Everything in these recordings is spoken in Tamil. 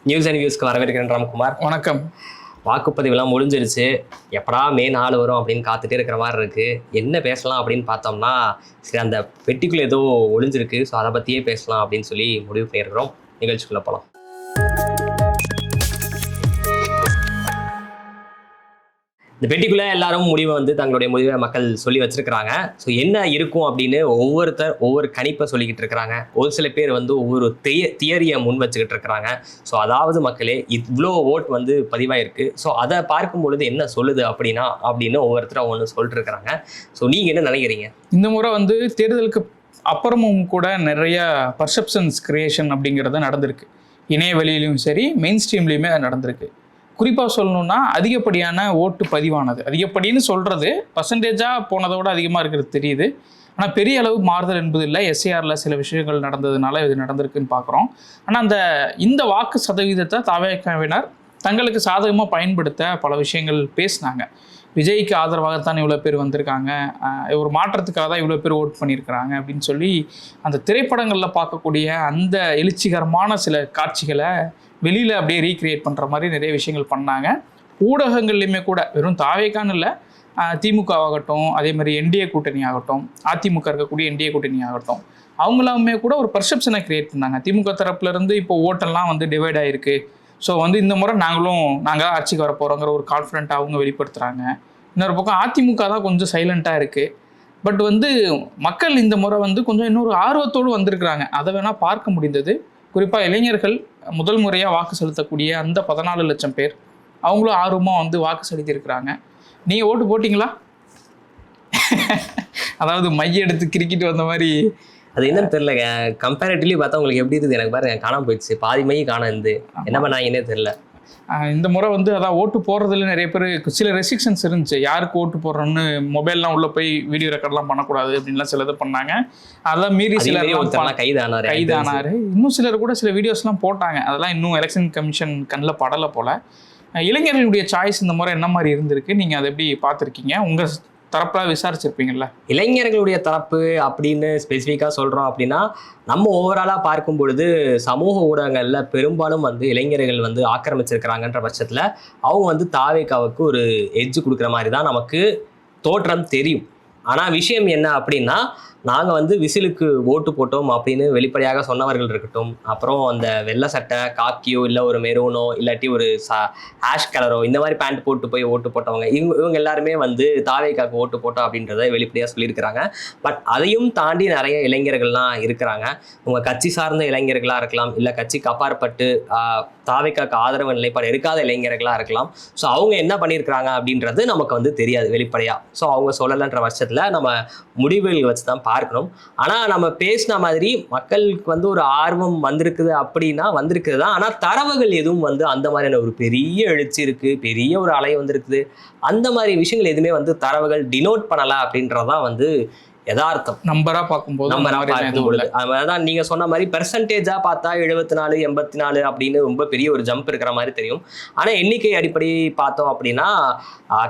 நியூஸ் அண்ட் வியூஸ்க்கு வரவேற்கிறேன் ராம்குமார். வணக்கம். வாக்குப்பதிவுலாம் முடிஞ்சிருச்சு, எப்படா மே 4 வரும் அப்படின்னு காத்துட்டே இருக்கிற மாதிரி இருக்கு. என்ன பேசலாம் அப்படின்னு பார்த்தோம்னா, சரி அந்த பெட்டிக்குள்ள ஏதோ ஒளிஞ்சிருக்கு, ஸோ அதை பற்றியே பேசலாம் அப்படின்னு சொல்லி முடிவு பண்ணியிருக்கிறோம். நிகழ்ச்சிக்குள்ளே போகலாம். இந்த பெட்டிக்குள்ளே எல்லாரும் முடிவை தங்களுடைய முடிவை மக்கள் சொல்லி வச்சிருக்கிறாங்க. ஸோ என்ன இருக்கும் அப்படின்னு ஒவ்வொருத்தர் ஒவ்வொரு கணிப்பை சொல்லிக்கிட்டு இருக்கிறாங்க. ஒரு சில பேர் ஒவ்வொரு தியரியை முன் வச்சுக்கிட்டு இருக்கிறாங்க. ஸோ அதாவது மக்களே, இவ்வளோ ஓட் பதிவாயிருக்கு, ஸோ அதை பார்க்கும் பொழுது என்ன சொல்லுது அப்படின்னு ஒவ்வொருத்தரும் ஒன்று சொல்லிட்டு இருக்கிறாங்க. ஸோ நீங்கள் என்ன நினைக்கிறீங்க? இந்த முறை தேர்தலுக்கு அப்புறமும் கூட நிறைய பர்செப்ஷன்ஸ் கிரியேஷன் அப்படிங்கிறது நடந்திருக்கு. இணையவெளியிலும் சரி, மெயின் ஸ்ட்ரீம்லேயுமே அது நடந்திருக்கு. குறிப்பாக சொல்லணும்னா, அதிகப்படியான ஓட்டு பதிவானது, அதிகப்படின்னு சொல்கிறது பர்சன்டேஜாக போனதோட அதிகமாக இருக்கிறது தெரியுது. ஆனால் பெரிய அளவு மாறுதல் என்பது இல்லை. எஸ்ஏஆரில் சில விஷயங்கள் நடந்ததுனால இது நடந்திருக்குன்னு பார்க்குறோம். ஆனால் இந்த வாக்கு சதவீதத்தை தவேகவினர் தங்களுக்கு சாதகமாக பயன்படுத்த பல விஷயங்கள் பேசினாங்க. விஜய்க்கு ஆதரவாகத்தான் இவ்வளோ பேர் வந்திருக்காங்க, ஒரு மாற்றத்துக்காக தான் இவ்வளோ பேர் ஓட் பண்ணியிருக்கிறாங்க அப்படின்னு சொல்லி அந்த திரைப்படங்களில் பார்க்கக்கூடிய அந்த எழுச்சிகரமான சில காட்சிகளை வெளியில் அப்படியே ரீக்ரியேட் பண்ணுற மாதிரி நிறைய விஷயங்கள் பண்ணாங்க. ஊடகங்கள்லையுமே கூட வெறும் தாவேக்கான்னு இல்லை, திமுக ஆகட்டும், அதே மாதிரி என்டிஏ கூட்டணி ஆகட்டும், அதிமுக இருக்கக்கூடிய என்டிஏ கூட்டணி ஆகட்டும், அவங்களாமே கூட ஒரு பர்செப்ஷனை கிரியேட் பண்ணாங்க. திமுக தரப்புலேருந்து இப்போ ஓட்டெல்லாம் டிவைட் ஆகிருக்கு, ஸோ இந்த முறை நாங்கள் ஆட்சிக்கு வர போகிறோங்கிற ஒரு கான்ஃபிடென்ட்டாக அவங்க வெளிப்படுத்துகிறாங்க. இன்னொரு பக்கம் அதிமுக தான் கொஞ்சம் சைலண்ட்டாக இருக்குது. பட் மக்கள் இந்த முறை கொஞ்சம் இன்னொரு ஆர்வத்தோடு வந்திருக்கிறாங்க. அதை வேணால் பார்க்க முடிந்தது. குறிப்பாக இளைஞர்கள் முதல் முறையாக வாக்கு செலுத்தக்கூடிய அந்த 14 லட்சம் பேர் அவங்களும் ஆர்வமாக வாக்கு செலுத்தியிருக்கிறாங்க. நீங்கள் ஓட்டு போட்டிங்களா? அதாவது மைய எடுத்து கிரிக்கெட் வந்த மாதிரி. அது என்னன்னு தெரியலங்க. கம்பேரிட்டிவ்லி பார்த்தா உங்களுக்கு எப்படி இருக்குது? எனக்கு பாருங்க, காணாமல் போயிடுச்சு, பாதி மை காண என்ன பண்ணாங்கன்னே தெரியல. இந்த முறை அதான் ஓட்டு போடுறதுல நிறைய பேர் சில ரெஸ்ட்ரிக்ஷன்ஸ் இருந்துச்சு. யாருக்கு ஓட்டு போடுறோன்னு மொபைல்லாம் உள்ளே போய் வீடியோ ரெக்கார்ட்லாம் பண்ணக்கூடாது அப்படின்லாம் சில இது பண்ணாங்க. அதெல்லாம் மீறி சிலர் கைதானாரு. இன்னும் சிலர் கூட சில வீடியோஸ்லாம் போட்டாங்க. அதெல்லாம் இன்னும் எலெக்ஷன் கமிஷன் கண்ணில் படலை போல். இளைஞர்களுடைய சாய்ஸ் இந்த முறை என்ன மாதிரி இருந்திருக்கு, நீங்கள் அதை எப்படி பார்த்துருக்கீங்க? உங்கள் தரப்பாக விசாரிச்சிருப்பீங்கல்ல. இளைஞர்களுடைய தரப்பு அப்படின்னு ஸ்பெசிஃபிக்காக சொல்கிறோம் அப்படின்னா, நம்ம ஓவராலாக பார்க்கும் பொழுது சமூக ஊடகங்களில் பெரும்பாலும் இளைஞர்கள் ஆக்கிரமிச்சிருக்கிறாங்கன்ற பட்சத்தில் அவங்க தாவேகாவுக்கு ஒரு எட்ஜ் கொடுக்குற மாதிரி தான் நமக்கு தோற்றம் தெரியும். ஆனால் விஷயம் என்ன அப்படின்னா, நாங்கள் விசிலுக்கு ஓட்டு போட்டோம் அப்படின்னு வெளிப்படையாக சொன்னவர்கள் இருக்கட்டும், அப்புறம் அந்த வெள்ளை சட்டை காக்கியோ இல்லை ஒரு மெரூனோ இல்லாட்டி ஒரு ஹேஷ் கலரோ இந்த மாதிரி பேண்ட் போட்டு போய் ஓட்டு போட்டவங்க இவங்க எல்லாருமே தாவேகாவுக்கு ஓட்டு போட்டோம் அப்படின்றத வெளிப்படையாக சொல்லியிருக்கிறாங்க. பட் அதையும் தாண்டி நிறைய இளைஞர்கள்லாம் இருக்கிறாங்க. உங்கள் கட்சி சார்ந்த இளைஞர்களாக இருக்கலாம், இல்லை கட்சிக்கு அப்பாற்பட்டு தாவேகாவுக்கு ஆதரவு நிலைப்பாடு இருக்காத இளைஞர்களாக இருக்கலாம். ஸோ அவங்க என்ன பண்ணியிருக்கிறாங்க அப்படின்றது நமக்கு தெரியாது வெளிப்படையாக. ஸோ அவங்க சொல்லலைன்ற பட்சத்தில் நம்ம முடிவுகள் வச்சு தான் பார்க்கணும். ஆனால் நம்ம பேசின மாதிரி மக்களுக்கு ஒரு ஆர்வம் வந்திருக்குது அப்படின்னா வந்திருக்குது தான். ஆனால் தரவுகள் எதுவும் அந்த மாதிரியான ஒரு பெரிய எழுச்சி இருக்குது, பெரிய ஒரு அலை வந்திருக்குது, அந்த மாதிரி விஷயங்கள் எதுவுமே தரவுகள் டினோட் பண்ணலாம் அப்படின்றதான் யதார்த்தம். நம்பரா பார்க்கும்போது அதான் நீங்க சொன்ன மாதிரி பெர்சன்டேஜா பார்த்தா 74 84 அப்படின்னு ரொம்ப பெரிய ஒரு ஜம்ப் இருக்கிற மாதிரி தெரியும். ஆனா எண்ணிக்கை அடிப்படை பார்த்தோம் அப்படின்னா,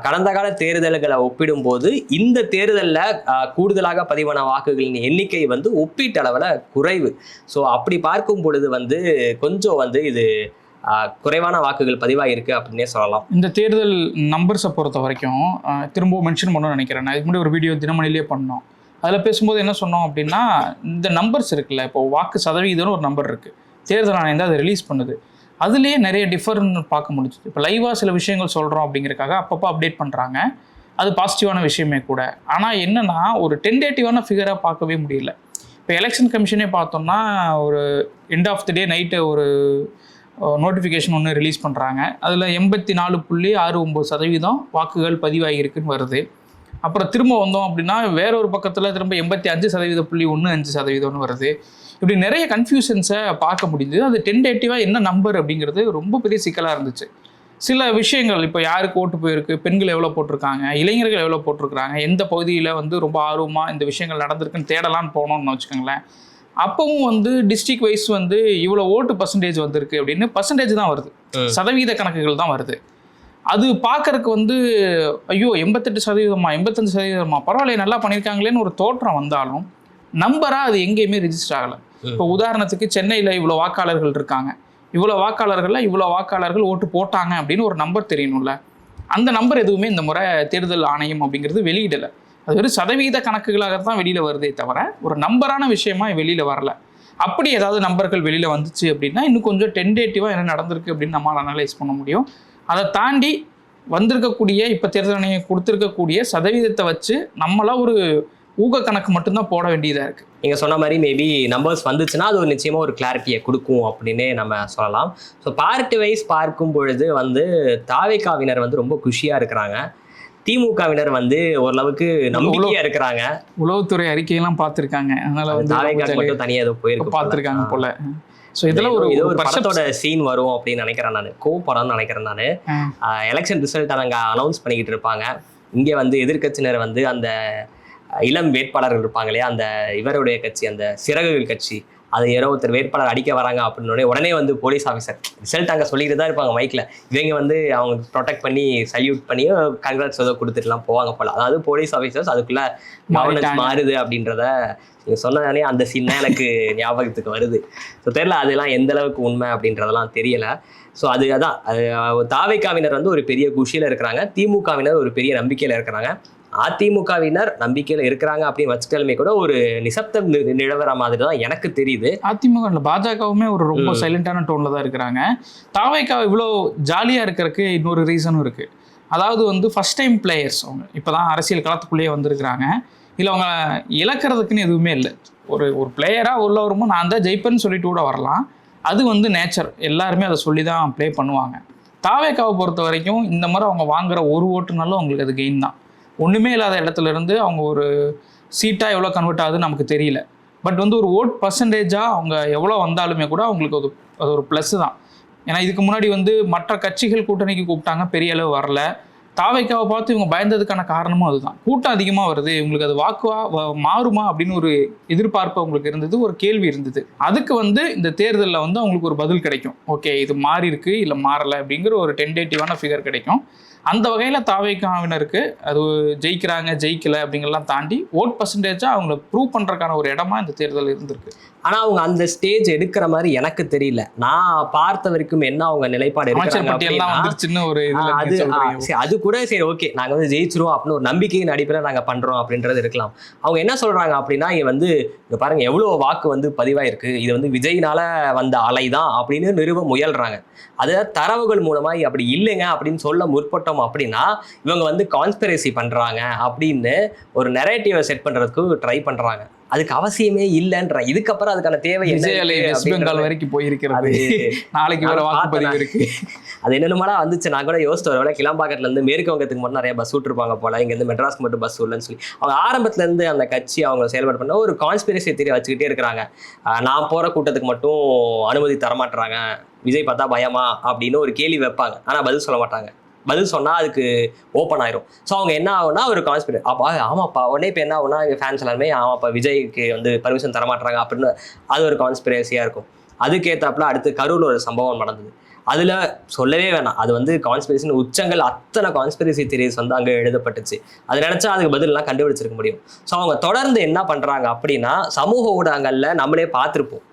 கடந்த கால தேர்தல்களை ஒப்பிடும்போது இந்த தேர்தலில் கூடுதலாக பதிவான வாக்குகளின் எண்ணிக்கை ஒப்பீட்டு அளவில் குறைவு. ஸோ அப்படி பார்க்கும் பொழுது கொஞ்சம் இது குறைவான வாக்குகள் பதிவாயிருக்கு அப்படின்னே சொல்லலாம். இந்த தேர்தல் நம்பர்ஸை பொறுத்த வரைக்கும் திரும்பவும் மென்ஷன் பண்ணணும்னு நினைக்கிறேன். நான் இதுக்கு முன்னாடி ஒரு வீடியோ தினமணிலேயே பண்ணோம். அதில் பேசும்போது என்ன சொன்னோம் அப்படின்னா, இந்த நம்பர்ஸ் இருக்குல்ல, இப்போ வாக்கு சதவீதம்னு ஒரு நம்பர் இருக்குது, தேர்தல் ஆணையம் அதை ரிலீஸ் பண்ணுது. அதுலேயே நிறைய டிஃபரன்ஸ் பார்க்க முடிஞ்சுது. இப்போ லைவாக சில விஷயங்கள் சொல்கிறோம் அப்படிங்கிறக்காக அப்பப்போ அப்டேட் பண்ணுறாங்க, அது பாசிட்டிவான விஷயமே கூட. ஆனால் என்னென்னா, ஒரு டென்டேட்டிவான ஃபிகராக பார்க்கவே முடியல. இப்போ எலெக்ஷன் கமிஷனே பார்த்தோம்னா, ஒரு end of the day night ஒரு நோட்டிஃபிகேஷன் ஒன்று ரிலீஸ் பண்ணுறாங்க. அதில் 84.69% வாக்குகள் பதிவாகியிருக்குன்னு வருது. அப்புறம் திரும்ப வந்தோம் அப்படின்னா வேற ஒரு பக்கத்தில் திரும்ப 85.15% வருது. இப்படி நிறைய கன்ஃபியூஷன்ஸை பார்க்க முடியுது. அது டென்டேட்டிவாக என்ன நம்பர் அப்படிங்கிறது ரொம்ப பெரிய சிக்கலாக இருந்துச்சு. சில விஷயங்கள், இப்போ யாருக்கு ஓட்டு போயிருக்கு, பெண்கள் எவ்வளோ போட்டிருக்காங்க, இளைஞர்கள் எவ்வளோ போட்டிருக்கிறாங்க, எந்த பகுதியில் ரொம்ப ஆர்வமாக இந்த விஷயங்கள் நடந்திருக்குன்னு தேடலான்னு போனோம்னு வச்சுக்கோங்களேன். அப்பவும் டிஸ்ட்ரிக்ட் வைஸ் இவ்வளோ ஓட்டு பர்சன்டேஜ் வந்திருக்கு அப்படின்னு பர்சன்டேஜ் தான் வருது, சதவீத கணக்குகள் தான் வருது. அது பார்க்கறதுக்கு ஐயோ 88%, 85%, பரவாயில்ல நல்லா பண்ணியிருக்காங்களேன்னு ஒரு தோற்றம் வந்தாலும் நம்பராக அது எங்கேயுமே ரிஜிஸ்டர் ஆகலை. இப்போ உதாரணத்துக்கு சென்னையில் இவ்வளோ வாக்காளர்கள் இருக்காங்க, இவ்வளோ வாக்காளர்கள் ஓட்டு போட்டாங்க அப்படின்னு ஒரு நம்பர் தெரியணும்ல. அந்த நம்பர் எதுவுமே இந்த முறை தேர்தல் ஆணையம் அப்படிங்கிறது வெளியிடலை. அது வெறும் சதவீத கணக்குகளாக தான் வெளியில் வருதே தவிர ஒரு நம்பரான விஷயமா வெளியில் வரல. அப்படி ஏதாவது நம்பர்கள் வெளியில் வந்துச்சு அப்படின்னா இன்னும் கொஞ்சம் டென்டேட்டிவாக என்ன நடந்திருக்கு அப்படின்னு நம்மளால் அனலைஸ் பண்ண முடியும். அதை தாண்டி வந்திருக்கக்கூடிய இப்போ தேர்தல் ஆணையம் கொடுத்துருக்கக்கூடிய சதவீதத்தை வச்சு நம்மளாம் ஒரு ஊக கணக்கு மட்டும்தான் போட வேண்டியதாக இருக்குது. நீங்கள் சொன்ன மாதிரி மேபி நம்பர்ஸ் வந்துச்சுன்னா அது ஒரு நிச்சயமாக ஒரு கிளாரிட்டியை கொடுக்கும் அப்படின்னே நம்ம சொல்லலாம். ஸோ பார்ட்டி வைஸ் பார்க்கும் பொழுது வந்து தாவேகாவினர் வந்து ரொம்ப குஷியாக இருக்கிறாங்க, திமுகவினர் வந்து ஓரளவுக்கு நம்பிக்கையா இருக்கிறாங்க. உளவுத்துறை அறிக்கையெல்லாம் பார்த்துருக்காங்க, அதனால வந்து தாவேகா மட்டும் தனியாக ஏதோ போயிருக்கு பார்த்துருக்காங்க போல. ஸோ இதெல்லாம் ஒரு படத்தோட சீன் வரும் அப்படின்னு நினைக்கிறேன் நான், படம்னு நினைக்கிறேன் நான். எலெக்ஷன் ரிசல்ட்டை நாங்கள் அனௌன்ஸ் பண்ணிக்கிட்டு இருப்பாங்க. இங்கே வந்து எதிர்கட்சியினர் வந்து அந்த இளம் வேட்பாளர்கள் இருப்பாங்க இல்லையா, அந்த இவருடைய கட்சி, அந்த சிறகுகள் கட்சி, அது யாரோ ஒருத்தர் வேட்பாளர் அடிக்க வராங்க அப்படின்னு உடனே வந்து போலீஸ் ஆஃபீஸர் ரிசல்ட் அங்கே சொல்லிட்டு தான் இருப்பாங்க மைக்கில். இவங்க வந்து அவங்க ப்ரொடெக்ட் பண்ணி சல்யூட் பண்ணி கங்க்ராட்ஸ் ஏதோ கொடுத்துட்டுலாம் போவாங்க போல. அதாவது போலீஸ் ஆஃபீஸர்ஸ் அதுக்குள்ள கவர்னன்ஸ் மாறுது அப்படின்றத நீங்கள் சொன்னதானே அந்த சீன் தான் எனக்கு ஞாபகத்துக்கு வருது. ஸோ தெரியல அதெல்லாம் எந்த அளவுக்கு உண்மை அப்படின்றதெல்லாம் தெரியலை. ஸோ அதான் தாவேகாவினர் வந்து ஒரு பெரிய குஷியில் இருக்கிறாங்க, திமுகவினர் ஒரு பெரிய நம்பிக்கையில் இருக்கிறாங்க, அதிமுகவினர் நம்பிக்கையில் இருக்கிறாங்க அப்படின்னு வச்சுட்டாலுமே கூட ஒரு நிசப்தம் நிலவர மாதிரி தான் எனக்கு தெரியுது. அதிமுக பாஜகவுமே ஒரு ரொம்ப சைலண்டான டோன்ல தான் இருக்கிறாங்க. தாவேகா இவ்வளோ ஜாலியாக இருக்கிறதுக்கு இன்னொரு ரீசனும் இருக்குது. அதாவது வந்து ஃபர்ஸ்ட் டைம் பிளேயர்ஸ், அவங்க இப்போ தான் அரசியல் களத்துக்குள்ளேயே வந்திருக்கிறாங்க. இல்லை அவங்க இழக்கிறதுக்குன்னு எதுவுமே இல்லை. ஒரு பிளேயராக உள்ள வரும்போது நான் தான் ஜெயிப்பேன்னு சொல்லிட்டு கூட வரலாம். அது வந்து நேச்சர், எல்லாருமே அதை சொல்லி தான் ப்ளே பண்ணுவாங்க. தாவேகாவை பொறுத்த வரைக்கும் இந்த மாதிரி அவங்க வாங்குற ஒரு ஓட்டுனாலும் அவங்களுக்கு அது கெயின் தான். ஒன்றுமே இல்லாத இடத்துல இருந்து அவங்க ஒரு சீட்டாக எவ்வளோ கன்வெர்ட் ஆகுதுன்னு நமக்கு தெரியல. பட் வந்து ஒரு ஓட் பர்சன்டேஜாக அவங்க எவ்வளோ வந்தாலுமே கூட அவங்களுக்கு அது ஒரு ப்ளஸ்ஸு தான். ஏன்னா இதுக்கு முன்னாடி வந்து மற்ற கட்சிகள் கூட்டணிக்கு கூப்பிட்டாங்க, பெரிய அளவு வரல. தாவேகாவை பார்த்து இவங்க பயந்ததுக்கான காரணமும் அதுதான். கூட்டம் அதிகமாக வருது, இவங்களுக்கு அது மாறுமா அப்படின்னு ஒரு எதிர்பார்ப்பு அவங்களுக்கு இருந்தது, ஒரு கேள்வி இருந்தது. அதுக்கு வந்து இந்த தேர்தலில் வந்து அவங்களுக்கு ஒரு பதில் கிடைக்கும். ஓகே, இது மாறி இருக்கு இல்லை மாறலை அப்படிங்கிற ஒரு டென்டேட்டிவான ஃபிகர் கிடைக்கும். அந்த வகையில் தாவேகாவினருக்கு அது ஜெயிக்கிறாங்க ஜெயிக்கலை அப்படிங்கிறலாம் தாண்டி ஓட் பர்சன்டேஜாக அவங்கள ப்ரூவ் பண்ணுறதுக்கான ஒரு இடமா இந்த தேர்தல் இருந்திருக்கு. ஆனால் அவங்க அந்த ஸ்டேஜ் எடுக்கிற மாதிரி எனக்கு தெரியல. நான் பார்த்த வரைக்கும் என்ன அவங்க நிலைப்பாடு அது கூட சரி ஓகே நாங்கள் வந்து ஜெயிச்சிருவோம் அப்படின்னு ஒரு நம்பிக்கையின் அடிப்படையில் நாங்கள் பண்ணுறோம் அப்படின்றது இருக்கலாம். அவங்க என்ன சொல்கிறாங்க அப்படின்னா, இங்கே வந்து இங்கே பாருங்கள் எவ்வளோ வாக்கு வந்து பதிவாயிருக்கு, இது வந்து விஜய்னால வந்த அலை தான் அப்படின்னு நிறுவ முயல்றாங்க. அது தரவுகள் மூலமாக அப்படி இல்லைங்க அப்படின்னு சொல்ல முற்பட்டோம் அப்படின்னா இவங்க வந்து கான்ஸ்பிரசி பண்ணுறாங்க அப்படின்னு ஒரு நெரேட்டிவை செட் பண்ணுறதுக்கு ட்ரை பண்ணுறாங்க. அதுக்கு அவசியமே இல்லைன்ற, இதுக்கப்புறம் அதுக்கான தேவை வெஸ்ட் பெங்கால் வரைக்கும் போயிருக்கிறது, நாளைக்கு வேற வாக்குப்பதிவு இருக்கு. அது என்னென்னமாலாம் வந்துச்சு. நான் கூட யோசிச்சு வரவேளை கிளம்பாக்கத்துல இருந்து மேற்கு வங்கத்துக்கு மட்டும் நிறைய பஸ் விட்டுருப்பாங்க போல, இங்க இருந்து மெட்ராஸ்க்கு மட்டும் பஸ் விடலன்னு சொல்லி அவங்க ஆரம்பத்துல இருந்து அந்த கட்சி அவங்க செயல்பாடு பண்ண ஒரு கான்ஸ்பிரசி தியரி வச்சுக்கிட்டே இருக்கிறாங்க. நான் போற கூட்டத்துக்கு மட்டும் அனுமதி தரமாட்டுறாங்க, விஜய் பார்த்தா பயமா அப்படின்னு ஒரு கேள்வி வைப்பாங்க. ஆனா பதில் சொல்ல மாட்டாங்க. பதில் சொன்னால் அதுக்கு ஓப்பன் ஆயிரும். ஸோ அவங்க என்ன ஆகுனா ஒரு கான்ஸ்பிரசி, அப்பா ஆமாப்பா உடனே இப்போ என்ன ஆகுனா எங்கள் ஃபேன்ஸ் எல்லாருமே ஆமாப்பா விஜய்க்கு வந்து பர்மிஷன் தரமாட்டுறாங்க அப்படின்னு அது ஒரு கான்ஸ்பிரசியாக இருக்கும். அதுக்கேற்றாப்புல அடுத்து கரூரில் ஒரு சம்பவம் நடந்தது. அதில் சொல்லவே வேணாம், அது வந்து கான்ஸ்பிரசின்னு உச்சங்கள் அத்தனை கான்ஸ்பிரசி தியரிஸ் வந்து அங்கே எழுதப்பட்டுச்சு. அது நினச்சா அதுக்கு பதிலெலாம் கண்டுபிடிச்சிருக்க முடியும். ஸோ அவங்க தொடர்ந்து என்ன பண்ணுறாங்க அப்படின்னா சமூக ஊடகங்களில் நம்மளே பார்த்துருப்போம்,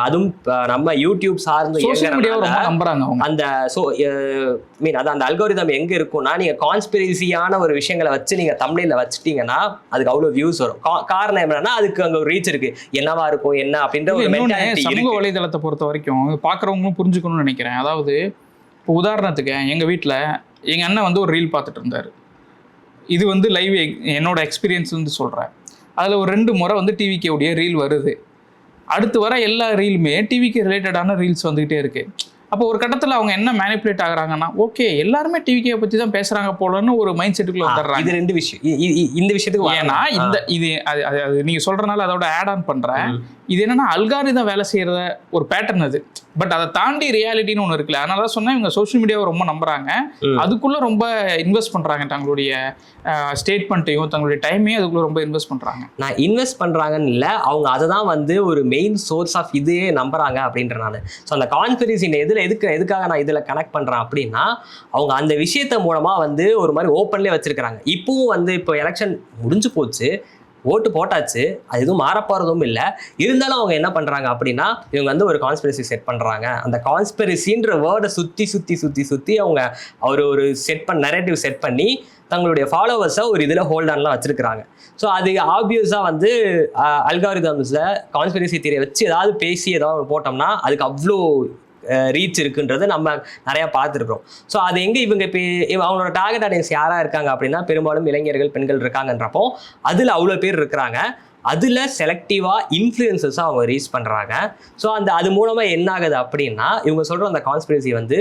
அதுவும் நம்ம யூடியூப் சார்ந்து அந்த அந்த அல்கோரிதம் எங்க இருக்கும்னா, நீங்க கான்ஸ்பிரசியான ஒரு விஷயங்களை வச்சு நீங்க தம்ப்நெயில்ல வச்சுட்டீங்கன்னா அதுக்கு அவ்வளவு வியூஸ் வரும். காரணம் என்னன்னா அதுக்கு அங்க ஒரு ரீச் இருக்கு, என்னவா இருக்கும் என்ன அப்படின்ற ஒரு மென்டாலிட்டி. சமூக வலைதளத்தை பொறுத்த வரைக்கும் பாக்குறவங்களும் புரிஞ்சுக்கணும்னு நினைக்கிறேன். அதாவது இப்போ உதாரணத்துக்கு எங்க வீட்டுல எங்க அண்ணன் வந்து ஒரு ரீல் பார்த்துட்டு இருந்தாரு. இது வந்து லைவ் என்னோட எக்ஸ்பீரியன்ஸ் வந்து சொல்றேன். அதுல ஒரு 2 முறை வந்து டிவிக்கே உடைய ரீல் வருது. அடுத்து வர எல்லா ரீலுமே டிவிக்கு ரிலேட்டடான ரீல்ஸ் வந்துகிட்டே இருக்கு. அப்போ ஒரு கட்டத்தில் அவங்க என்ன மேனிப்புலேட் ஆகுறாங்கன்னா, ஓகே எல்லாருமே டிவிக்கே பற்றி தான் பேசுறாங்க போலன்னு ஒரு மைண்ட் செட்டுக்குள்ள வந்துடுறாங்க. இது 2 விஷயம். இந்த விஷயத்துக்கு ஏன்னா இது அது நீங்க சொல்றதுனால அதோட ஆட் ஆன் பண்றேன். இது என்னன்னா அல்காரிதம் வேலை செய்யற ஒரு பேட்டர்ன் அது. பட் அதை தாண்டி ரியாலிட்டின்னு ஒன்று இருக்குல்ல, அதனால தான் சொன்னா இவங்க சோஷியல் மீடியாவை ரொம்ப நம்புறாங்க, அதுக்குள்ள ரொம்ப இன்வெஸ்ட் பண்றாங்க, தங்களுடைய ஸ்டேட்மெண்ட்டையும் தங்களுடைய டைமையும் அதுக்குள்ள ரொம்ப இன்வெஸ்ட் பண்றாங்க. நான் இன்வெஸ்ட் பண்றாங்கன்னு இல்லை, அவங்க அதை தான் வந்து ஒரு மெயின் சோர்ஸ் ஆஃப் இதே நம்புறாங்க அப்படின்ற நான். ஸோ அந்த கான்ஸ்பிரசி எதுக்காக நான் இதில் கனெக்ட் பண்ணுறேன் அப்படின்னா, அவங்க அந்த விஷயத்த மூலமாக வந்து ஒரு மாதிரி ஓப்பன்லேயே வச்சிருக்கிறாங்க. இப்பவும் வந்து இப்போ எலெக்ஷன் முடிஞ்சு போச்சு, ஓட்டு போட்டாச்சு, அது எதுவும் மாறப்போறதும் இல்லை. இருந்தாலும் அவங்க என்ன பண்றாங்க அப்படின்னா, இவங்க வந்து ஒரு கான்ஸ்பிரசி செட் பண்றாங்க. அந்த கான்ஸ்பிரசின்ற வேர்டை சுத்தி அவங்க ஒரு நரேட்டிவ் செட் பண்ணி தங்களுடைய ஃபாலோவர்ஸை ஒரு இதில் ஹோல்ட் ஆன்லாம் வச்சிருக்கிறாங்க. ஸோ அது ஆப்வியஸாக வந்து அல்காரிதம்ஸில் கான்ஸ்பிரசி தியரியை வச்சு ஏதாவது பேசி ஏதாவது போட்டோம்னா அதுக்கு அவ்வளோ ரீச் இருக்குன்றது நம்ம நிறையா பார்த்துருக்கோம். ஸோ அது எங்கே இவங்க இப்போ அவங்களோட டார்கெட் ஆடியன்ஸ் யாராக இருக்காங்க அப்படின்னா பெரும்பாலும் இளைஞர்கள், பெண்கள் இருக்காங்கன்றப்போ அதில் அவ்வளோ பேர் இருக்கிறாங்க. அதில் செலக்டிவாக இன்ஃப்ளூயன்சஸாக அவங்க ரீச் பண்ணுறாங்க. ஸோ அது மூலமாக என்ன ஆகுது அப்படின்னா இவங்க சொல்கிற அந்த கான்ஸ்பிரசி வந்து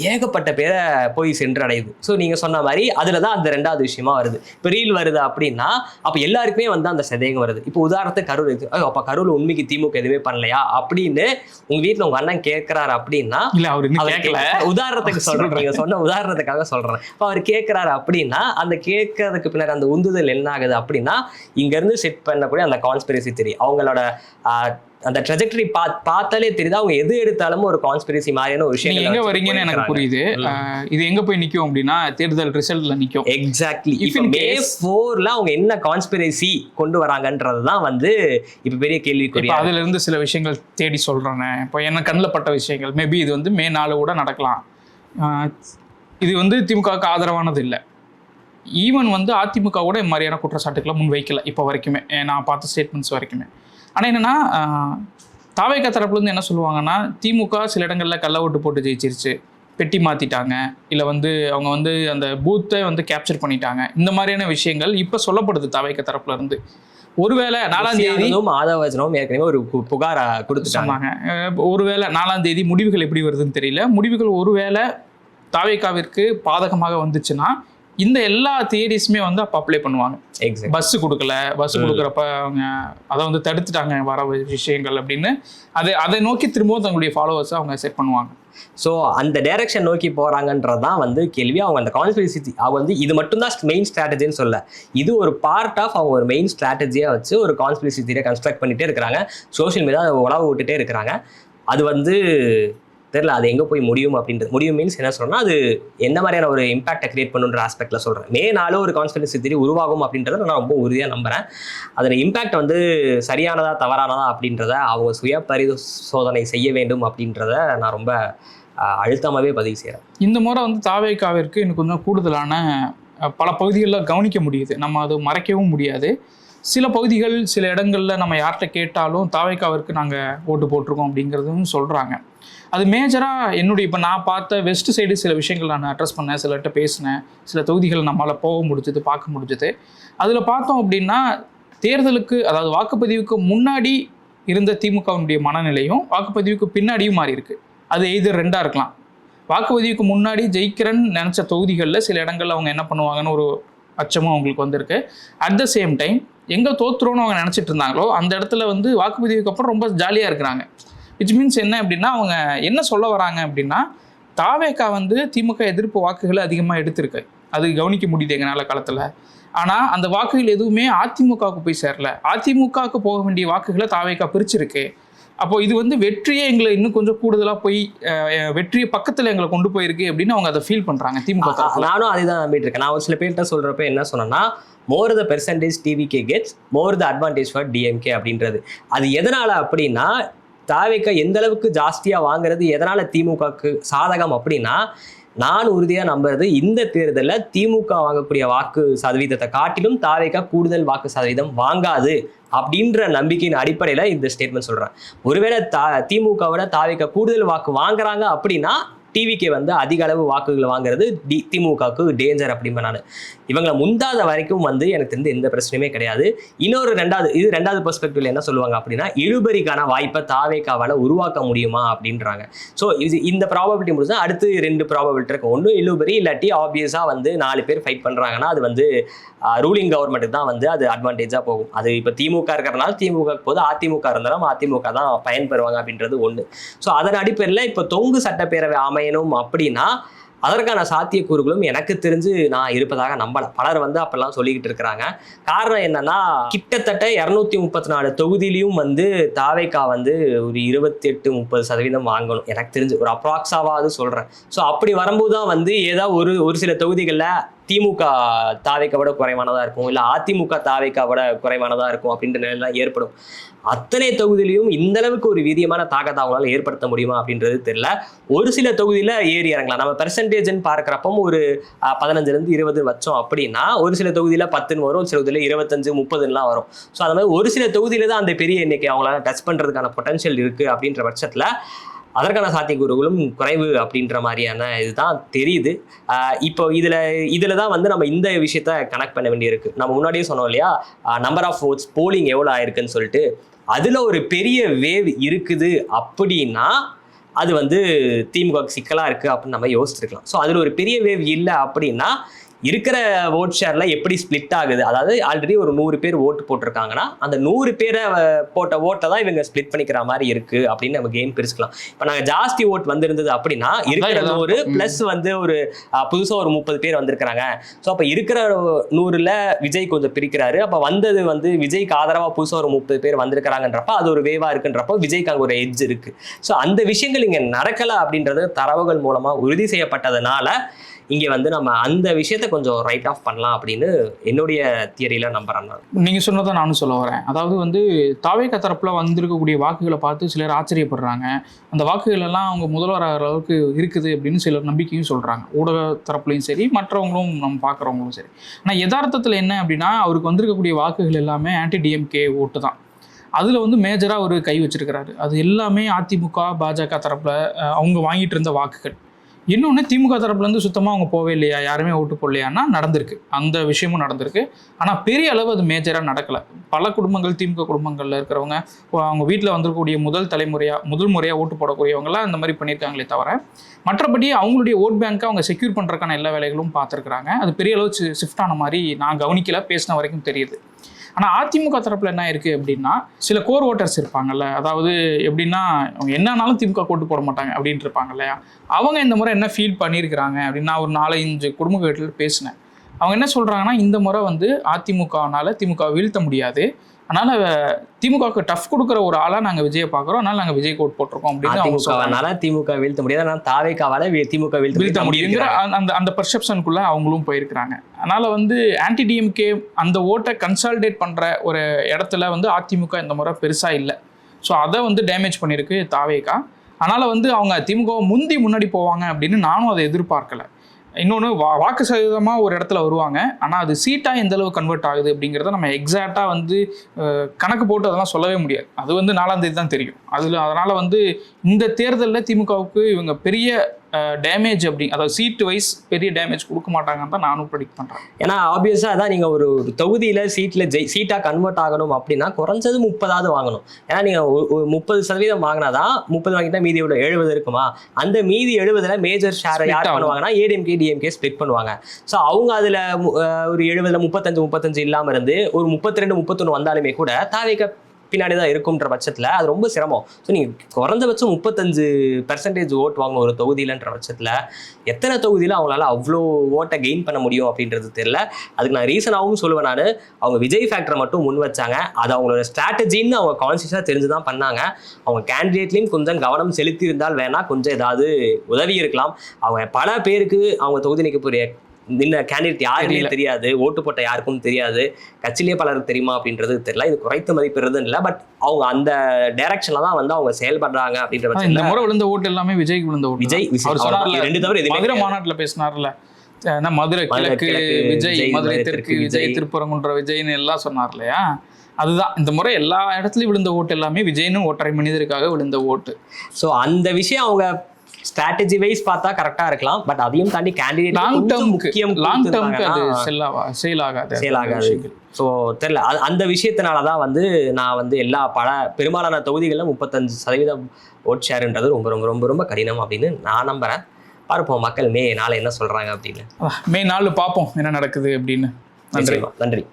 ஏகப்பட்ட பேரை போய் சென்றடையுது. ஸோ நீங்கள் சொன்ன மாதிரி அதில் தான் அந்த ரெண்டாவது விஷயமா வருது. இப்போ ரீல் வருது அப்படின்னா அப்போ எல்லாருக்குமே வந்து அந்த சந்தேகம் வருது. இப்போ உதாரணத்துக்கு கரூர் இருக்குது, அப்போ கரூர் உண்மைக்கு திமுக எதுவுமே பண்ணலையா அப்படின்னு உங்கள் வீட்டில் உங்கள் அண்ணன் கேட்குறாரு அப்படின்னா, இல்லை அவர் கேட்கல, உதாரணத்துக்கு சொல்கிறேன், நீங்கள் சொன்ன உதாரணத்துக்காக சொல்கிறேன். இப்போ அவர் கேட்குறாரு அப்படின்னா அந்த கேட்கறதுக்கு பின்னாடி அந்த உந்துதல் என்ன ஆகுது அப்படின்னா இங்கேருந்து செட் பண்ணக்கூடிய அந்த கான்ஸ்பிரசி தியரி அவங்களோட அந்த ட்ரெஜெக்டரி பார்த்தாலே தெரியுது. அவங்க எது எடுத்தாலும் ஒரு கான்ஸ்பிரசி மாதிரியான ஒரு விஷயம் எங்க வரீங்கன்னு எனக்கு புரியுது. இது எங்க போய் நிக்கும் அப்படின்னா தேர்தல் ரிசல்ட்ல நிக்கும். எக்ஸாக்ட்லி. இப்போ மே 4ல அவங்க என்ன கான்ஸ்பிரசி கொண்டு வராங்கன்றது தான் வந்து இப்போ பெரிய கேள்விக்குறி. அதுல இருந்து சில விஷயங்கள் தேடி சொல்றேன். இப்போ என்ன கண்ணில் பட்ட விஷயங்கள் மேபி இது வந்து மே 4 கூட நடக்கலாம். இது வந்து திமுகவுக்கு ஆதரவானது இல்லை. ஈவன் வந்து அதிமுக கூட இந்த மாதிரியான குற்றச்சாட்டுக்களை முன் வைக்கல இப்போ வரைக்குமே, நான் பார்த்த ஸ்டேட்மெண்ட்ஸ் வரைக்குமே. ஆனால் என்னென்னா தாவேக தரப்புலேருந்து என்ன சொல்லுவாங்கன்னா திமுக சில இடங்களில் கள்ள ஓட்டு போட்டு ஜெயிச்சிருச்சு, பெட்டி மாற்றிட்டாங்க, இல்லை வந்து அவங்க வந்து அந்த பூத்தை வந்து கேப்சர் பண்ணிட்டாங்க. இந்த மாதிரியான விஷயங்கள் இப்போ சொல்லப்படுது தாவேக தரப்புலேருந்து. ஒருவேளை 4ஆம் தேதி மாதவஜனம் ஏற்கனவே ஒரு புகார் கொடுத்துட்டாங்க. ஒருவேளை 4ஆம் தேதி முடிவுகள் எப்படி வருதுன்னு தெரியல. முடிவுகள் ஒருவேளை தாவேகாவிற்கு பாதகமாக வந்துச்சுன்னா இந்த எல்லா தியரிஸுமே வந்து அப்போ அப்ளை பண்ணுவாங்க. பஸ்ஸு கொடுக்கல, பஸ்ஸு கொடுக்குறப்ப அவங்க அதை வந்து தடுத்துட்டாங்க வர விஷயங்கள் அப்படின்னு அதை நோக்கி திரும்பவும் தங்களுடைய ஃபாலோவர்ஸை அவங்க செட் பண்ணுவாங்க. ஸோ அந்த டைரக்ஷன் நோக்கி போகிறாங்கன்றது தான் வந்து கேள்வி. அவங்க அந்த கான்ஸ்பிரசி அவங்க வந்து இது மட்டும்தான் மெயின் ஸ்ட்ராட்டஜின்னு சொல்ல, இது ஒரு பார்ட் ஆஃப் அவங்க ஒரு மெயின் ஸ்ட்ராட்டஜியாக வச்சு ஒரு கான்ஸ்பிரசி தியரியை கன்ஸ்ட்ரக்ட் பண்ணிகிட்டே இருக்கிறாங்க. சோஷியல் மீடியா அதை உழவு விட்டுட்டே இருக்கிறாங்க. அது வந்து தெரியல அது எங்கே போய் முடியும் அப்படின்றது. முடியும் மீன்ஸ் என்ன சொல்கிறேன்னா அது என்ன மாதிரியான ஒரு இம்பாக்டை கிரியேட் பண்ணுன்ற ஆஸ்பெக்டில் சொல்கிறேன். மே 4 ஒரு கான்ஸ்பிரசி தியரி உருவாகும் அப்படின்றத நான் ரொம்ப உறுதியாக நம்புகிறேன். அதோட இம்பாக்ட் வந்து சரியானதா தவறானதா அப்படின்றத அவங்க சுய பரிசோதனை செய்ய வேண்டும் அப்படின்றத நான் ரொம்ப அழுத்தமாகவே பதிவு செய்கிறேன். இந்த முறை வந்து தாவேகாவிற்கு இன்னும் கொஞ்சம் கூடுதலான பல பகுதிகளில் கவனிக்க முடியுது. நம்ம அது மறைக்கவும் முடியாது. சில பகுதிகள் சில இடங்களில் நம்ம யார்கிட்ட கேட்டாலும் தாவேகாவிற்கு நாங்கள் ஓட்டு போட்டிருக்கோம் அப்படிங்கிறதும் சொல்கிறாங்க. அது மேஜராக என்னுடைய இப்போ நான் பார்த்த வெஸ்ட் சைடு சில விஷயங்கள் நான் அட்ரஸ் பண்ணேன், சிலர்கிட்ட பேசினேன், சில தொகுதிகள் நம்மளால் போக முடிஞ்சது, பார்க்க முடிஞ்சது. அதில் பார்த்தோம் அப்படின்னா தேர்தலுக்கு அதாவது வாக்குப்பதிவுக்கு முன்னாடி இருந்த திமுகவினுடைய மனநிலையும் வாக்குப்பதிவுக்கு பின்னாடியும் மாறி இருக்கு. அது எய்தர் ரெண்டாக இருக்கலாம். வாக்குப்பதிவுக்கு முன்னாடி ஜெயிக்கிறேன்னு நினச்ச தொகுதிகளில் சில இடங்களில் அவங்க என்ன பண்ணுவாங்கன்னு ஒரு அச்சமும் அவங்களுக்கு வந்திருக்கு. அட் த சேம் டைம் எங்கே தோற்றுறோன்னு அவங்க நினச்சிட்டு இருந்தாங்களோ அந்த இடத்துல வந்து வாக்குப்பதிவுக்கு அப்புறம் ரொம்ப ஜாலியாக இருக்கிறாங்க. விச் மீன்ஸ் என்ன அப்படின்னா அவங்க என்ன சொல்ல வராங்க அப்படின்னா தாவேகா வந்து திமுக எதிர்ப்பு வாக்குகளை அதிகமாக எடுத்திருக்கு, அது கவனிக்க முடியுது எங்களால் காலத்தில். ஆனால் அந்த வாக்குகள் எதுவுமே அதிமுகவுக்கு போய் சேரல. அதிமுகவுக்கு போக வேண்டிய வாக்குகளை தாவேகா பிரிச்சிருக்கு. அப்போது இது வந்து வெற்றியே எங்களை இன்னும் கொஞ்சம் கூடுதலாக போய் வெற்றியை பக்கத்தில் எங்களை கொண்டு போயிருக்கு அப்படின்னு அவங்க அதை ஃபீல் பண்ணுறாங்க திமுக. நானும் அதை தான் நம்பிட்டு இருக்கேன். நான் ஒரு சில பேர்கிட்ட சொல்கிறப்ப என்ன சொன்னேன்னா more the percentage TVK gets more the advantage for DMK அப்படின்றது. அது எதனால் அப்படின்னா தாவேகா எந்த அளவுக்கு ஜாஸ்தியாக வாங்குறது எதனால் திமுகவுக்கு சாதகம் அப்படின்னா நான் உறுதியாக நம்புறது இந்த தேர்தலில் திமுக வாங்கக்கூடிய வாக்கு சதவீதத்தை காட்டிலும் தாவேகா கூடுதல் வாக்கு சதவீதம் வாங்காது அப்படின்ற நம்பிக்கையின் அடிப்படையில் இந்த ஸ்டேட்மெண்ட் சொல்கிறேன். ஒருவேளை திமுகவோட தாவேகா கூடுதல் வாக்கு வாங்குறாங்க அப்படின்னா டிவிக்கே வந்து அதிக அளவு வாக்குகள் வாங்குறது திமுகவுக்கு டேஞ்சர் அப்படின்பேன் நான். இவங்களை முந்தாத வரைக்கும் வந்து எனக்கு தெரிந்து எந்த பிரச்சனையுமே கிடையாது. இன்னொரு ரெண்டாவது பெர்ஸ்பெக்டிவ்ல என்ன சொல்லுவாங்க அப்படின்னா இழுபறிக்கான வாய்ப்பை தாவேகாவால் உருவாக்க முடியுமா அப்படின்றாங்க. ஸோ இந்த ப்ராபபிலிட்டி முடிஞ்சா அடுத்து 2 ப்ராபபிலிட்டி இருக்கும். ஒன்று இழுபறி, இல்லாட்டி ஆப்வியஸாக வந்து 4 பேர் ஃபைட் பண்ணுறாங்கன்னா அது வந்து ரூலிங் கவர்மெண்ட்டுக்கு தான் வந்து அது அட்வான்டேஜாக போகும். அது இப்போ திமுக இருக்கிறனால திமுக போது, அதிமுக இருந்தாலும் அதிமுக தான் பயன்பெறுவாங்க அப்படின்றது ஒன்று. ஸோ அதன் அடிப்படையில் இப்போ தொங்கு சட்டப்பேரவை அமையணும் அப்படின்னா அதற்கான சாத்தியக்கூறுகளும் எனக்கு தெரிஞ்சு நான் இருப்பதாக நம்பல. பலர் வந்து அப்பெல்லாம் சொல்லிக்கிட்டு இருக்கிறாங்க. காரணம் என்னன்னா கிட்டத்தட்ட 234 தொகுதியிலையும் வந்து தாவேகா வந்து ஒரு 28-30% வாங்கணும் எனக்கு தெரிஞ்சு, ஒரு அப்ராக்ஸாவாவது சொல்றேன். ஸோ அப்படி வரும்போது தான் வந்து ஏதாவது ஒரு சில தொகுதிகளில் திமுக தாவேக்கை விட குறைவானதா இருக்கும், இல்ல அதிமுக தாவேக்கை விட குறைவானதா இருக்கும் அப்படின்ற நிலையெல்லாம் ஏற்படும். அத்தனை தொகுதியிலையும் இந்த அளவுக்கு ஒரு வீரியமான தாக்கத்தை அவங்களால ஏற்படுத்த முடியுமா அப்படின்றது தெரியல. ஒரு சில தொகுதியில ஏறி இறங்கலாம். நம்ம பெர்சன்டேஜ்னு பார்க்குறப்போ ஒரு 15லேருந்து 20 வச்சோம் அப்படின்னா ஒரு சில தொகுதியில 10 வரும், ஒரு சில தொகுதியில 25 30லாம் வரும். ஸோ அந்த மாதிரி ஒரு சில தொகுதியில தான் அந்த பெரிய எண்ணிக்கை அவங்களால டச் பண்றதுக்கான பொட்டன்ஷியல் இருக்கு அப்படின்ற பட்சத்துல அதற்கான சாத்தியக்கூறுகளும் குறைவு அப்படின்ற மாதிரியான இதுதான் தெரியுது. இப்போ இதுல தான் வந்து நம்ம இந்த விஷயத்த கனெக்ட் பண்ண வேண்டியிருக்கு. நம்ம முன்னாடியே சொன்னோம் இல்லையா, நம்பர் ஆஃப் votes போலிங் எவ்வளோ ஆயிருக்குன்னு சொல்லிட்டு, அதுல ஒரு பெரிய வேவ் இருக்குது அப்படின்னா அது வந்து திமுக சிக்கலா இருக்கு அப்படின்னு நம்ம யோசிச்சிருக்கலாம். ஸோ அதுல ஒரு பெரிய வேவ் இல்லை அப்படின்னா இருக்கிற ஓட் ஷேர்ல எப்படி ஸ்பிளிட் ஆகுது, அதாவது ஆல்ரெடி ஒரு 100 பேர் ஓட்டு போட்டிருக்காங்கன்னா அந்த 100 பேரை போட்ட ஓட்டை தான் இவங்க ஸ்பிளிட் பண்ணிக்கிற மாதிரி இருக்கு அப்படின்னு நம்ம கேம் பிரிச்சுக்கலாம். இப்போ நாங்கள் ஜாஸ்தி ஓட் வந்திருந்தது அப்படின்னா இருக்கிற 100 பிளஸ் வந்து ஒரு புதுசாக ஒரு 30 பேர் வந்திருக்கிறாங்க. ஸோ அப்போ இருக்கிற 100ல் விஜய் கொஞ்சம் பிரிக்கிறாரு. அப்போ வந்தது வந்து விஜய்க்கு ஆதரவாக புதுசாக ஒரு 30 பேர் வந்திருக்கிறாங்கன்றப்ப அது ஒரு வேவா இருக்குன்றப்போ விஜய்க்கு அங்கே ஒரு எட்ஜ் இருக்கு. ஸோ அந்த விஷயங்கள் இங்கே நடக்கலை அப்படின்றது தரவுகள் மூலமா உறுதி செய்யப்பட்டதுனால இங்கே வந்து நம்ம அந்த விஷயத்த கொஞ்சம் ரைட் ஆஃப் பண்ணலாம் அப்படின்னு என்னுடைய தியரியில நம்புறேன். நீங்க சொன்னதை நானும் சொல்ல வரேன். அதாவது வந்து தாவேகா தரப்புல வந்திருக்கக்கூடிய வாக்குகளை பார்த்து சிலர் ஆச்சரியப்படுறாங்க. அந்த வாக்குகள் எல்லாம் அவங்க முதல்வர் ஆகிற அளவுக்கு இருக்குது அப்படின்னு சிலர் நம்பிக்கையும் சொல்றாங்க. ஊடக தரப்புலையும் சரி, மற்றவங்களும் நம்ம பார்க்குறவங்களும் சரி. ஆனால் யதார்த்தத்தில் என்ன அப்படின்னா, அவருக்கு வந்திருக்கக்கூடிய வாக்குகள் எல்லாமே ஆன்டி டிஎம்கே ஓட்டு தான். அதில் வந்து மேஜராக ஒரு கை வச்சிருக்கிறாரு. அது எல்லாமே அதிமுக பாஜக தரப்புல அவங்க வாங்கிட்டு இருந்த வாக்குகள். இன்னொன்று திமுக தரப்புலேருந்து சுத்தமாக அவங்க போவே இல்லையா, யாருமே ஓட்டு போடலையான்னா நடந்திருக்கு, அந்த விஷயமும் நடந்திருக்கு. ஆனால் பெரிய அளவு அது மேஜராக நடக்கலை. பல குடும்பங்கள், திமுக குடும்பங்களில் இருக்கிறவங்க அவங்க வீட்டில் வந்திருக்கக்கூடிய முதல் முறையாக ஓட்டு போடக்கூடியவங்களாம் இந்த மாதிரி பண்ணியிருக்காங்களே தவிர மற்றபடி அவங்களுடைய ஓட் பேங்க்கை அவங்க செக்யூர் பண்ணுறதுக்கான எல்லா வேலைகளும் பார்த்துருக்குறாங்க. அது பெரிய அளவு ஷிஃப்ட் ஆன மாதிரி நான் கவனிக்கல, பேசின வரைக்கும் தெரியுது. ஆனால் அதிமுக தரப்பில் என்ன இருக்குது அப்படின்னா, சில கோர் ஓட்டர்ஸ் இருப்பாங்கல்ல, அதாவது எப்படின்னா அவங்க என்னன்னாலும் திமுக ஓட்டு போட மாட்டாங்க அப்படின்ட்டு இருப்பாங்க இல்லையா, அவங்க இந்த முறை என்ன ஃபீல் பண்ணியிருக்கிறாங்க அப்படின்னா, ஒரு 4-5 குடும்ப வீட்டில் பேசினேன். அவங்க என்ன சொல்கிறாங்கன்னா, இந்த முறை வந்து அதிமுகனால திமுக வீழ்த்த முடியாது, அதனால் திமுகவுக்கு டஃப் கொடுக்குற ஒரு ஆளாக நாங்கள் விஜயை பார்க்குறோம், அதனால் நாங்கள் விஜய் கோட் போட்டிருக்கோம் அப்படின்னு அவங்க சொல்கிறாங்க. திமுக வீழ்த்த முடியாது, ஆனால் தாவேக்காவால திமுக வீழ்த்த முடியுங்கிற அந்த பர்செப்ஷனுக்குள்ளே அவங்களும் போயிருக்கிறாங்க. அதனால் வந்து ஆன்டி டிஎம்கே அந்த ஓட்டை கன்சால்டேட் பண்ணுற ஒரு இடத்துல வந்து அதிமுக இந்த முறை பெருசாக இல்லை. ஸோ அதை வந்து டேமேஜ் பண்ணியிருக்கு தாவேக்கா. அதனால் வந்து அவங்க திமுகவை முன்னாடி போவாங்க அப்படின்னு நானும் அதை எதிர்பார்க்கலை. இன்னொன்று வாக்கு சதவீதமாக ஒரு இடத்துல வருவாங்க, ஆனால் அது சீட்டாக எந்த அளவு கன்வெர்ட் ஆகுது அப்படிங்கிறத நம்ம எக்ஸாக்டாக வந்து கணக்கு போட்டு அதெல்லாம் சொல்லவே முடியாது. அது வந்து 4ஆம் தேதி தான் தெரியும். அதனால் வந்து இந்த தேர்தலில் திமுகவுக்கு இவங்க பெரிய டேமேஜ் அதாவது சீட்டு வைஸ் பெரிய டேமேஜ் கொடுக்க மாட்டாங்கன்னு தான் நானும் ப்ரெடிக்ட் பண்ணுறேன். ஏன்னா ஆப்வியஸாக அதான் நீங்கள் ஒரு தொகுதியில் சீட்டாக கன்வெர்ட் ஆகணும் அப்படின்னா குறைஞ்சது 30 வாங்கணும். ஏன்னா நீங்கள் ஒரு 30% வாங்கினாதான் 30 வாங்கிட்டா மீதி எவ்வளோ 70 இருக்குமா, அந்த மீதி 70ல் மேஜர் ஷேரை யார் பண்ணுவாங்கன்னா ஏடிஎம்கே டிஎம்கே ஸ்ப்ளிட் பண்ணுவாங்க. ஸோ அவங்க அதில் ஒரு 70ல் 35 இல்லாமல் இருந்து ஒரு 32-31 வந்தாலுமே கூட தாவேக்கா பின்னாடி தான் இருக்கும்ன்ற பட்சத்தில் அது ரொம்ப சிரமம். ஸோ நீங்கள் குறைஞ்சபட்சம் 35% ஓட் வாங்கணும் ஒரு தொகுதியிலன்ற பட்சத்தில் எத்தனை தொகுதியில் அவங்களால அவ்வளோ ஓட்டை கெயின் பண்ண முடியும் அப்படின்றது தெரியல. அதுக்கு நான் ரீசனாகவும் சொல்லுவேன். நான் அவங்க விஜய் ஃபேக்டரை மட்டும் முன் வச்சாங்க, அது அவங்களோட ஸ்ட்ராட்டஜின்னு அவங்க கான்சியஸாக தெரிஞ்சு தான் பண்ணாங்க. அவங்க கேண்டிடேட்லேயும் கொஞ்சம் கவனம் செலுத்தி இருந்தால் வேணால் கொஞ்சம் ஏதாவது உதவி இருக்கலாம். அவங்க பல பேருக்கு அவங்க தொகுதி நிற்கக்கூடிய இந்த கேண்டிடேட் யாருமே தெரியாது, ஓட்டு போட்ட யாருக்கும் தெரியாது, கட்சியிலேயே பலருக்கு தெரியுமா அப்படின்றது தெரியல. இது குறைத்து மதிப்பிடுறதுன்னு இல்லை, பட் அவங்க அந்த டைரக்ஷன்ல தான் வந்து அவங்க செயல்படுறாங்க அப்படின்ற இந்த முறை விழுந்த ஓட்டு எல்லாமே விஜய்க்கு விழுந்த ஓட்டு. விஜய் 2 தவிர மதுரை மாநாட்டில் பேசினார்ல, மதுரை கிழக்கு விஜய், மதுரை தெற்கு விஜய், திருப்பரங்குன்ற விஜய்னு எல்லாம் சொன்னார் இல்லையா, அதுதான் இந்த முறை எல்லா இடத்துலையும் விழுந்த ஓட்டு எல்லாமே விஜய்னு ஒற்றை மனிதருக்காக விழுந்த ஓட்டு. ஸோ அந்த விஷயம் அவங்க ஸ்ட்ராட்டஜி வைஸ் பார்த்தா கரெக்டா இருக்கலாம், பட் அதையும் தாண்டி கேண்டிடேட் லாங் டர்ம்க்கு அது சேல் ஆகாது. ஸோ தெரியல, அந்த விஷயத்தினால தான் வந்து நான் வந்து பெரும்பாலான தொகுதிகளில் 35% ஓட் ஷேர்ன்றது ரொம்ப ரொம்ப ரொம்ப ரொம்ப கடினம் அப்படின்னு நான் நம்புறேன். பார்ப்போம் மக்கள் மே 4 என்ன சொல்றாங்க அப்படின்னு. மே 4 பார்ப்போம் என்ன நடக்குது அப்படின்னு. நன்றி.